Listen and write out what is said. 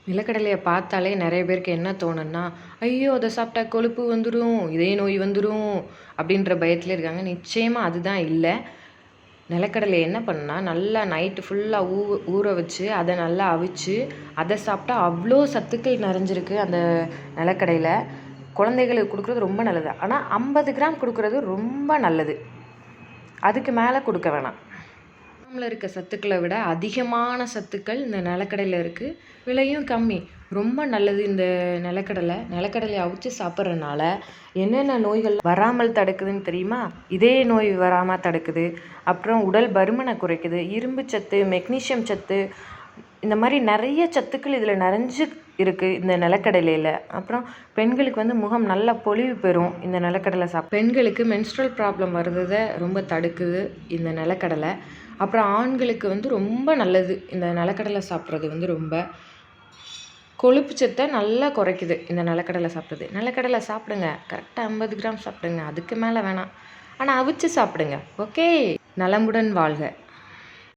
நிலக்கடலையை பார்த்தாலே நிறைய பேருக்கு என்ன தோணுன்னா, ஐயோ! அதை சாப்பிட்டா கொழுப்பு வந்துடும், இதய நோய் வந்துடும் அப்படின்ற பயத்தில் இருக்காங்க. நிச்சயமாக அதுதான் இல்லை. நிலக்கடலை என்ன பண்ணுன்னா, நல்லா நைட்டு ஃபுல்லாக ஊற வச்சு அதை நல்லா அவிச்சு அதை சாப்பிட்டா அவ்வளோ சத்துக்கள் நிறைஞ்சிருக்கு அந்த நிலக்கடையில். குழந்தைகளுக்கு கொடுக்குறது ரொம்ப நல்லது. ஆனால் 50 கிராம் கொடுக்குறது ரொம்ப நல்லது. அதுக்கு மேலே கொடுக்க வேணாம். கிராமில் இருக்க சத்துக்களை விட அதிகமான சத்துக்கள் இந்த நிலக்கடையில் இருக்குது. விலையும் கம்மி. ரொம்ப நல்லது இந்த நிலக்கடலையை அவிச்சு சாப்பிட்றதுனால என்னென்ன நோய்கள் வராமல் தடுக்குதுன்னு தெரியுமா? இதய நோய் வராமல் தடுக்குது. அப்புறம் உடல் பருமனை குறைக்குது. இரும்பு சத்து, மெக்னீஷியம் சத்து, இந்த மாதிரி நிறைய சத்துக்கள் இதில் நிறைஞ்சு இருக்குது இந்த நிலக்கடலையில். அப்புறம் பெண்களுக்கு முகம் நல்லா பொலிவு பெறும் இந்த நிலக்கடலை பெண்களுக்கு மென்ஸ்ட்ரல் ப்ராப்ளம் வர்றதை ரொம்ப தடுக்குது இந்த நிலக்கடலை. அப்புறம் ஆண்களுக்கு ரொம்ப நல்லது இந்த நிலக்கடலை சாப்பிட்றது. ரொம்ப கொழுப்பு சத்தை நல்லா குறைக்குது இந்த நிலக்கடலை சாப்பிட்றது. நிலக்கடலை சாப்பிடுங்க, கரெக்டாக 50 கிராம் சாப்பிடுங்க, அதுக்கு மேலே வேணாம். ஆனால் அவிச்சு சாப்பிடுங்க. ஓகே. நலமுடன் வாழ்க.